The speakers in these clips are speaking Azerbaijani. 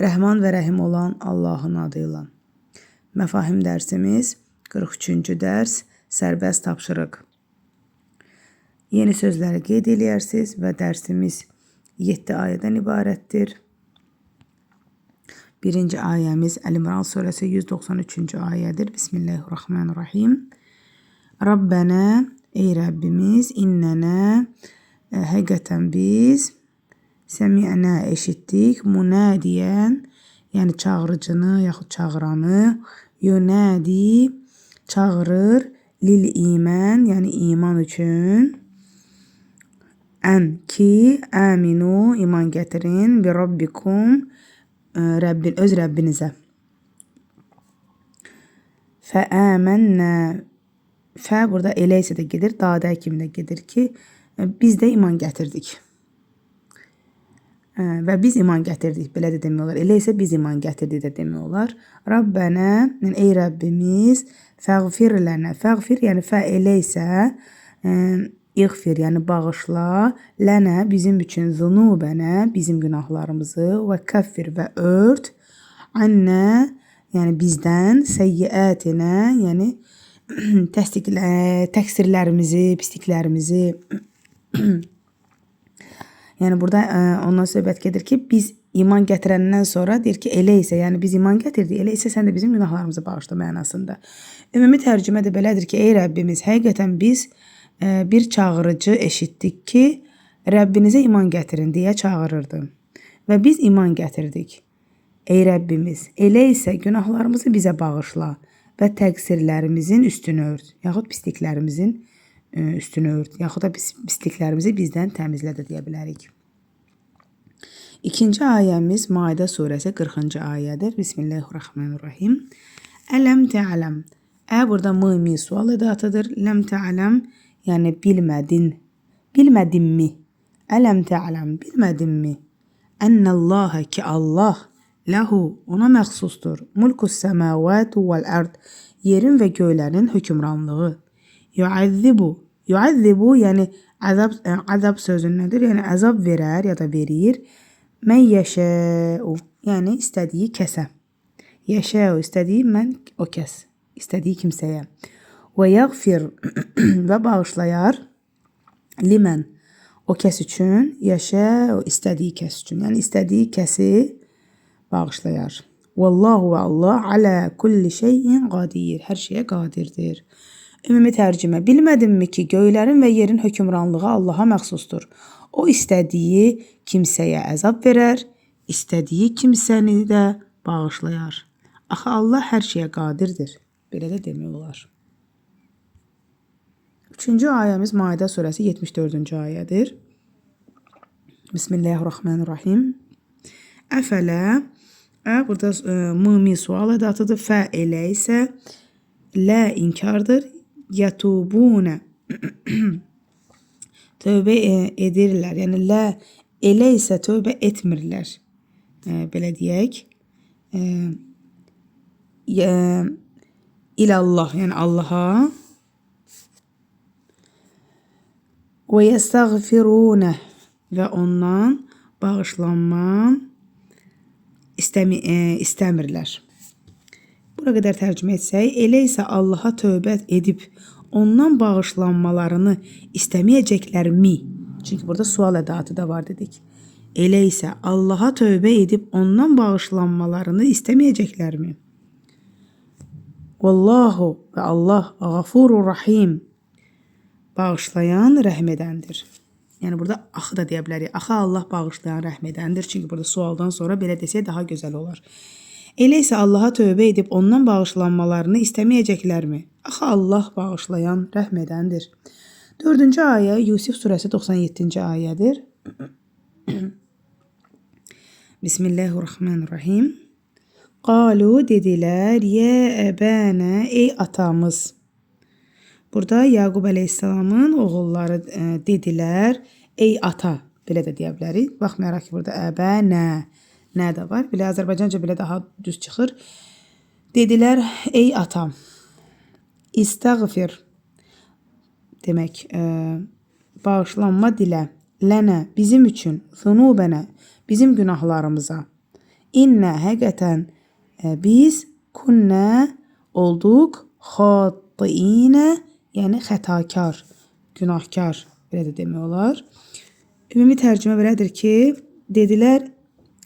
Rəhman və Rəhim olan Allahın adıyla. Məfahim dərsimiz 43-cü dərs sərbəst tapşırıq. Yeni sözləri qeyd eləyərsiniz və dərsimiz 7 ayədən ibarətdir. Birinci ayəmiz Əl-İmran surəsi 193-cü ayədir. Bismillahirrahmanirrahim. Rabbənə, ey Rəbbimiz, innənə, həqiqətən biz, səmi'nə, eşitdik, munədiyən, yəni çağırıcını, yaxud çağıranı, yönədi, çağırır, lil imən, yəni iman üçün, ən ki, əminu, iman gətirin, bi rabbikum, öz Rəbbinizə. Fəəmənnə, fə burada elə isə də gedir, dadə kimi də gedir ki, biz də iman gətirdik. Və biz iman gətirdik, belə də demək olar. Elə isə biz iman gətirdik də demək olar. Rabbənə, yəni ey Rəbbimiz, fəğfir lənə, fəğfir, yəni fə elə isə, İğfir, yəni bağışla, lənə, bizim üçün, zunubənə, bizim günahlarımızı, və kəffir və ört, annə, yəni bizdən, səyyiətinə, yəni təqsirlərimizi, pisliklərimizi. Yəni burada ondan söhbət gedir ki, biz iman gətirəndən sonra deyir ki, elə isə, yəni biz iman gətirdik, elə isə sən də bizim günahlarımızı bağışla mənasında. Ümumi tərcümə də belədir ki, ey Rəbbimiz, həqiqətən biz bir çağırıcı eşitdik ki, Rəbbinizə iman gətirin deyə çağırırdı. Və biz iman gətirdik. Ey Rəbbimiz, elə isə günahlarımızı bizə bağışla və təqsirlərimizin üstünü ört, yaxud pisliklərimizin üstünü ört, yaxud da pisliklərimizi bizdən təmizlə də deyə bilərik. İkinci ayəmiz Maidə surəsi 40-cı ayədir. Bismillahirrahmanirrahim. Ələm tə'ələm. Burada mimi sual edatıdır. Ləm tə'ələm, yəni bilmədin. Bilmədinmi? Ələm tə'ələm, bilmədinmi? Ənəllahə ki Allah, ləhu, ona məxsusdur. Mulkus səməvətu vəl-ərd, yerin və göylərin hökümranlığı. Yu'əzzibu, yəni əzab sözünədir, yəni əzab verər ya da verir. Mən yəşəu, yəni istədiyi kəsə. Yəşəu, istədiyi mən o kəs, istədiyi kimsəyə. Və yəğfir və bağışlayar, limən, o kəs üçün, yəşəu, istədiyi kəs üçün, yəni istədiyi kəsi bağışlayar. Vallahu və Allah alə kulli şeyin qadir, hər şeyə qadirdir. Ümumi tərcümə, bilmədinmi ki, göylərin və yerin hökümranlığı Allaha məxsusdur. O istədiyi kimsəyə əzab verər, istədiyi kimsəni də bağışlayar. Axı Allah hər şeyə qadirdir. Belə də demək olar. Üçüncü ayəmiz Maidə surəsi 74-cü ayədir. Bismillahirrahmanirrahim. Əfələ, burada mimi sual ədatıdır. Fə elə isə, lə inkardır. Yətubunə, tövbə edirlər. Yəni, lə elə isə tövbə etmirlər. Belə deyək. İlallah, yəni Allaha. Və yəstəğfirunə, və ondan bağışlanma istəmirlər. Bura qədər tərcümə etsək, elə isə Allaha tövbə edib ondan bağışlanmalarını istəməyəcəklərmi? Çünki burada sual ədatı da var dedik. Elə isə Allaha tövbə edib ondan bağışlanmalarını istəməyəcəklərmi? Vallahu və Allah Ğafurur Rahim, bağışlayan, rəhm edəndir. Yəni burada axı da deyə bilərik. Axı Allah bağışlayan, rəhm edəndir. Çünki burada sualdan sonra belə desək daha gözəl olar. Elə isə Allaha tövbə edib ondan bağışlanmalarını istəməyəcəklərmi? Axı Allah bağışlayan, rəhm edəndir. 4-cü ayə Yusif surəsi 97-ci ayədir. Bismillahirrahmanirrahim. Qalu, dedilər, yə əbənə, ey atamız. Burada Yaqub əleyhissalamın oğulları dedilər, ey ata, belə də deyə bilərik. Baxmayaraq ki, burada əbənə, nə də var. Belə Azərbaycanca belə daha düz çıxır. Dedilər, ey atam, istəğfir, demək, bağışlanma dilə, lənə, bizim üçün, zunubənə, bizim günahlarımıza, İnna həqiqətən biz kunna olduq xatiinə, yəni xətakar, günahkar, belə də demək olar. Ümumi tərcümə belədir ki, dedilər,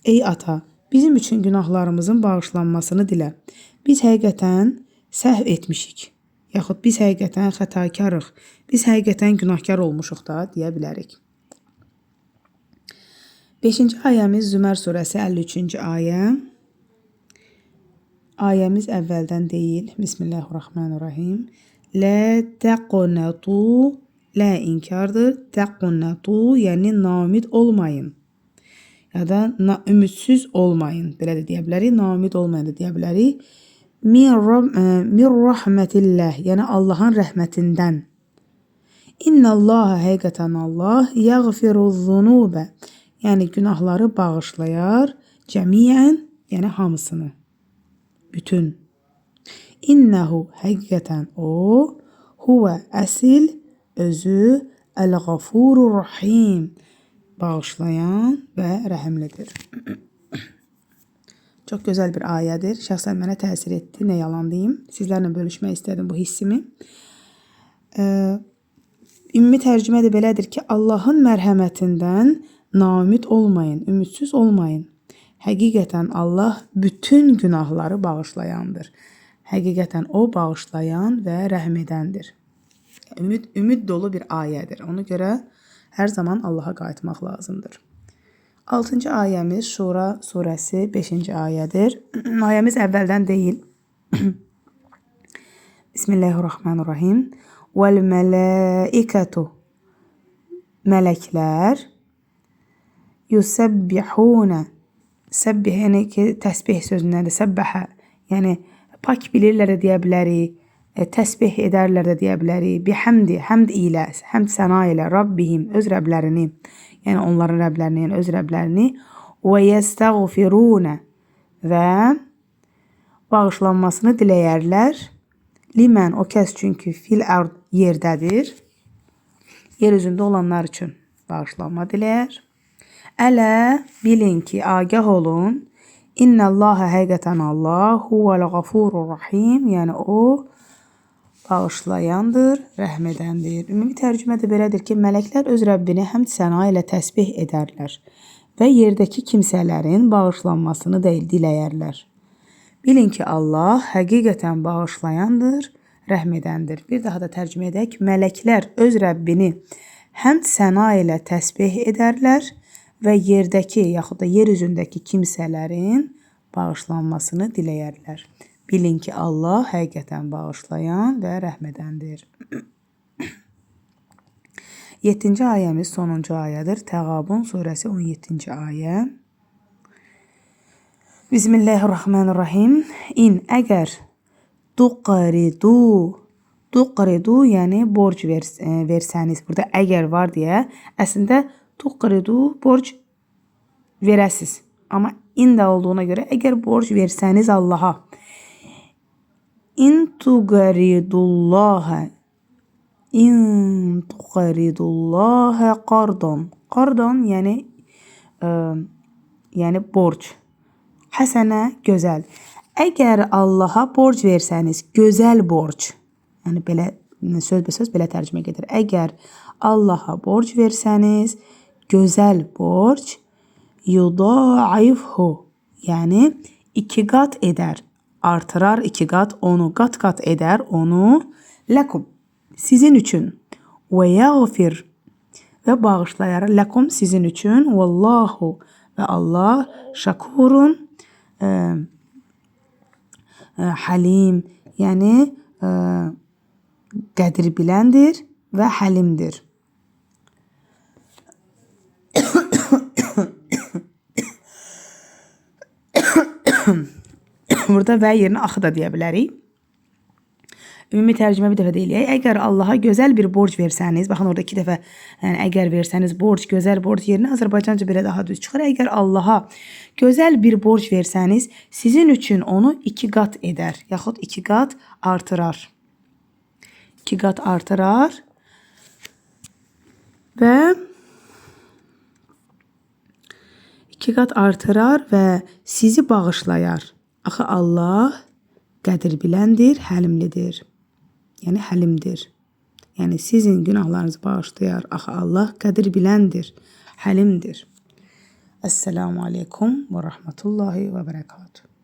ey ata, bizim üçün günahlarımızın bağışlanmasını dilə. Biz həqiqətən səhv etmişik. Yaxud biz həqiqətən xətakarıq. Biz həqiqətən günahkar olmuşuq da, deyə bilərik. 5-ci ayəmiz Zümər surəsi 53-cü ayə. Ayəmiz əvvəldən deyil. Bismillahirrahmanirrahim. Lə təqnətu, lə inkardır. Təqnətu, yəni namid olmayın. Ya da ümidsiz olmayın. Belə də deyə bilərik. Namid olmayın da deyə bilərik. Min rahmətillah, yəni Allahın rəhmətindən. İnnallaha, həqiqətən Allah, yəğfiruzzunubə, yəni günahları bağışlayar, cəmiyyən, yəni hamısını, bütün. İnnəhu, həqiqətən o, huvə əsil, özü, əl-ğafurur rahim, bağışlayan və rəhimlidir. Çox gözəl bir ayədir. Şəxsən mənə təsir etdi, nə yalan deyim. Sizlərlə bölüşmək istədim bu hissimi. Ümumi tərcümə də belədir ki, Allahın mərhəmətindən namid olmayın, ümidsiz olmayın. Həqiqətən Allah bütün günahları bağışlayandır. Həqiqətən o bağışlayan və rəhm edəndir. Ümid dolu bir ayədir. Ona görə hər zaman Allaha qayıtmaq lazımdır. 6-cı ayəmiz Şura surəsi 5-ci ayədir. Ayəmiz əvvəldən deyil. Bismillahirrahmanirrahim. Vəl-mələikətu, mələklər, yusabbihuna, səbbih, yəni ki, təsbih sözündəndir, səbbəhə, yəni pak bilirlər də deyə bilərik, təsbih edərlər də deyə bilərik, bihamdi, həmd ilə, həmd səna ilə, Rabbihim, öz Rəblərini, yəni onların Rəblərini, yəni öz Rəblərini, və yəstəğfirunə, və bağışlanmasını diləyərlər, limən, o kəs çünki fil ərd yerdədir, yer üzündə olanlar üçün bağışlanma diləyər. Ələ, bilin ki, agah olun, innəllahə, həqiqətən Allah, huvəl-ğafurur rahim, yəni o, bağışlayandır, rəhm edəndir. Ümumi tərcümə də belədir ki, mələklər öz Rəbbini həmd səna ilə təsbih edərlər və yerdəki kimsələrin bağışlanmasını diləyərlər. Bilin ki, Allah həqiqətən bağışlayandır, rəhm edəndir. Bir daha da tərcümə edək. Mələklər öz Rəbbini həmd səna ilə təsbih edərlər və yerdəki, yaxud da yer üzündəki kimsələrin bağışlanmasını diləyərlər. Bilin ki, Allah həqiqətən bağışlayan və rəhm edəndir. 7-ci ayəmiz sonuncu ayədir. Təğabun surəsi 17-ci ayə. Bismillahirrahmanirrahim. İn, əgər tuqridu, yəni borc versəniz. Burada əgər var deyə, əslində tuqridu borc verəsiz. Amma in də olduğuna görə, əgər borc versəniz Allaha. İn tuqridullaha qardon. Qardon, yəni borc. Həsənə, gözəl. Əgər Allaha borc versəniz, gözəl borc. Yəni, belə, söz belə tərcümə gedir. Əgər Allaha borc versəniz, gözəl borc, yudaifhu, yəni 2 qat edər, artırar 2 qat, onu qat edər, onu ləkum, sizin üçün, və yəğfir, və bağışlayar, ləkum, sizin üçün, vallahu, və Allah, şakurun, halim, yəni qədir biləndir və həlimdir. Burada və yerinə axı da deyə bilərik. Ümumi tərcümə bir dəfə deyilək. Əgər Allaha gözəl bir borc versəniz, baxın orada 2 dəfə, yəni əgər versəniz borc, gözəl borc yerinə Azərbaycanca belə daha düz çıxır. Əgər Allaha gözəl bir borc versəniz, sizin üçün onu 2 qat edər, yaxud 2 qat artırar. 2 qat artırar və 2 qat artırar və sizi bağışlayar. Axı Allah qədir biləndir, həlimlidir. Yəni həlimdir. Yəni sizin günahlarınızı bağışlayar. Axı Allah qədir biləndir, həlimdir. Esselamu aleykum və rahmetullahi və bərəkatuhu.